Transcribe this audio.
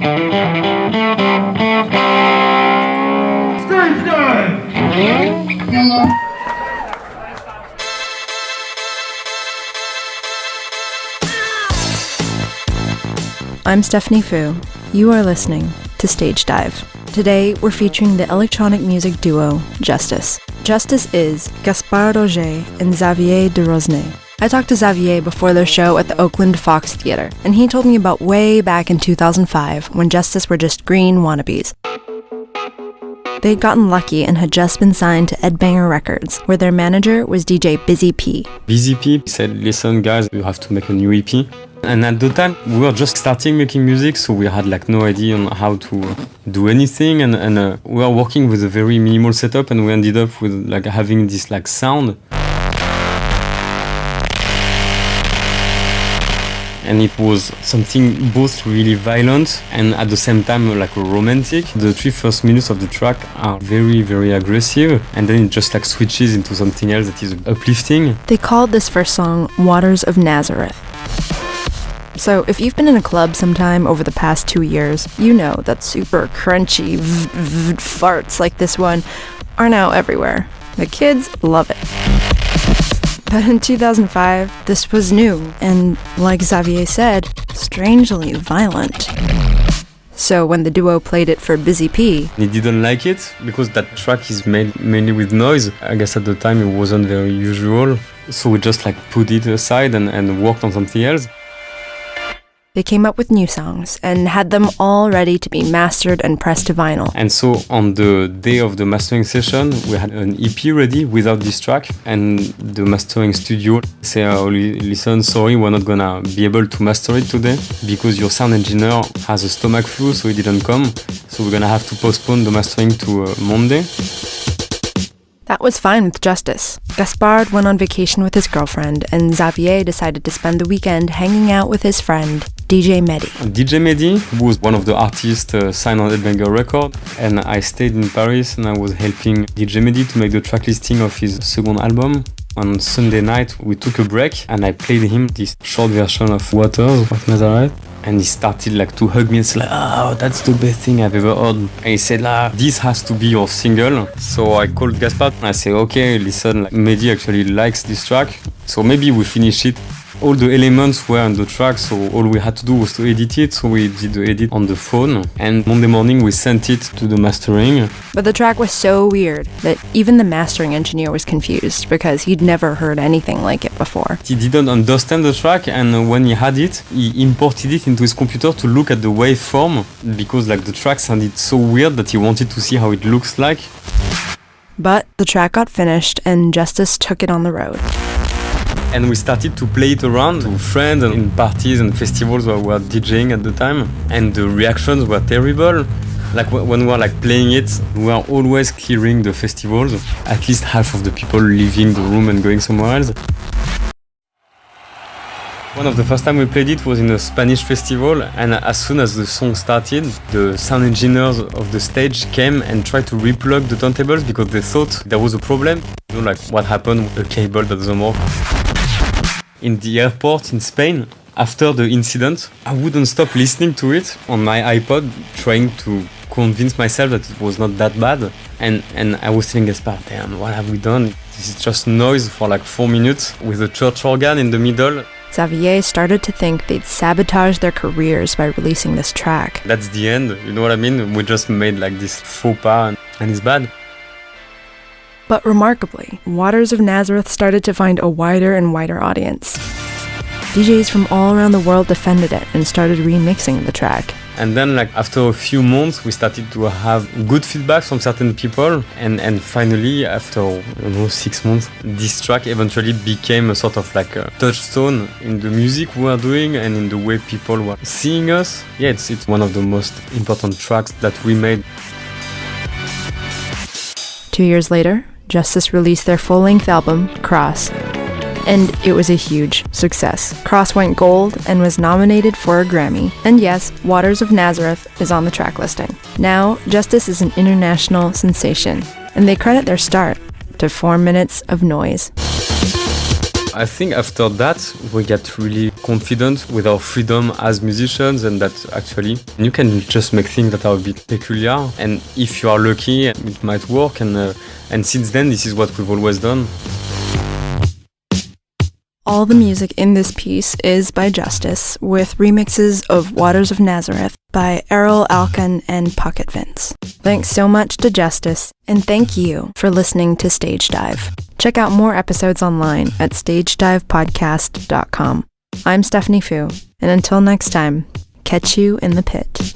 I'm Stephanie Fu. You are listening to Stagedive. Today, we're featuring the electronic music duo, Justice. Justice is Gaspard Roger and Xavier de Rosnay. I talked to Xavier before their show at the Oakland Fox Theater, and he told me about way back in 2005 when Justice were just green wannabes. They'd gotten lucky and had just been signed to Edbanger Records, where their manager was DJ Busy P. Busy P said, listen guys, you have to make a new EP. And at the time, we were just starting making music, so we had no idea on how to do anything, and we were working with a very minimal setup, and we ended up with having this sound. And it was something both really violent and at the same time romantic. The 3 first minutes of the track are very, very aggressive, and then it just switches into something else that is uplifting. They called this first song Waters of Nazareth. So if you've been in a club sometime over the past 2 years, you know that super crunchy farts like this one are now everywhere. The kids love it. But in 2005, this was new and, like Xavier said, strangely violent. So when the duo played it for Busy P, he didn't like it because that track is made mainly with noise. I guess at the time it wasn't very usual. So we just put it aside and worked on something else. They came up with new songs and had them all ready to be mastered and pressed to vinyl. And so on the day of the mastering session, we had an EP ready without this track, and the mastering studio said, oh, listen, sorry, we're not gonna be able to master it today because your sound engineer has a stomach flu, so he didn't come. So we're gonna have to postpone the mastering to Monday. That was fine with Justice. Gaspard went on vacation with his girlfriend, and Xavier decided to spend the weekend hanging out with his friend, DJ MIDI. DJ MIDI, who was one of the artists signed on Edbanger record, and I stayed in Paris and I was helping DJ MIDI to make the track listing of his second album. On Sunday night, we took a break and I played him this short version of Waters of Nazareth. And he started to hug me and say oh, that's the best thing I've ever heard. And he said, this has to be your single. So I called Gaspard and I said, okay, listen, Mehdi actually likes this track, so maybe we finish it. All the elements were on the track, so all we had to do was to edit it. So we did the edit on the phone, and Monday morning we sent it to the mastering. But the track was so weird that even the mastering engineer was confused because he'd never heard anything like it before. He didn't understand the track, and when he had it, he imported it into his computer to look at the waveform because the track sounded so weird that he wanted to see how it looks like. But the track got finished and Justice took it on the road. And we started to play it around to friends and in parties and festivals where we were DJing at the time. And the reactions were terrible. When we were playing it, we were always clearing the festivals. At least half of the people leaving the room and going somewhere else. One of the first time we played it was in a Spanish festival, and as soon as the song started, the sound engineers of the stage came and tried to replug the turntables because they thought there was a problem. What happened with a cable that doesn't work. In the airport in Spain, after the incident, I wouldn't stop listening to it on my iPod, trying to convince myself that it was not that bad. And I was thinking, damn, what have we done? This is just noise for 4 minutes with a church organ in the middle. Xavier started to think they'd sabotage their careers by releasing this track. That's the end, you know what I mean? We just made this faux pas and it's bad. But remarkably, Waters of Nazareth started to find a wider and wider audience. DJs from all around the world defended it and started remixing the track. And then after a few months, we started to have good feedback from certain people. And finally, after 6 months, this track eventually became a sort of a touchstone in the music we were doing and in the way people were seeing us. Yeah, it's one of the most important tracks that we made. 2 years later, Justice released their full-length album, Cross. And it was a huge success. Cross went gold and was nominated for a Grammy. And yes, Waters of Nazareth is on the track listing. Now, Justice is an international sensation, and they credit their start to 4 minutes of noise. I think after that, we got really confident with our freedom as musicians, and that actually you can just make things that are a bit peculiar, and if you are lucky it might work, and since then this is what we've always done. All the music in this piece is by Justice, with remixes of Waters of Nazareth by Errol Alkan and Pocket Vince. Thanks so much to Justice, and thank you for listening to Stagedive. Check out more episodes online at stagedivepodcast.com. I'm Stephanie Fu, and until next time, catch you in the pit.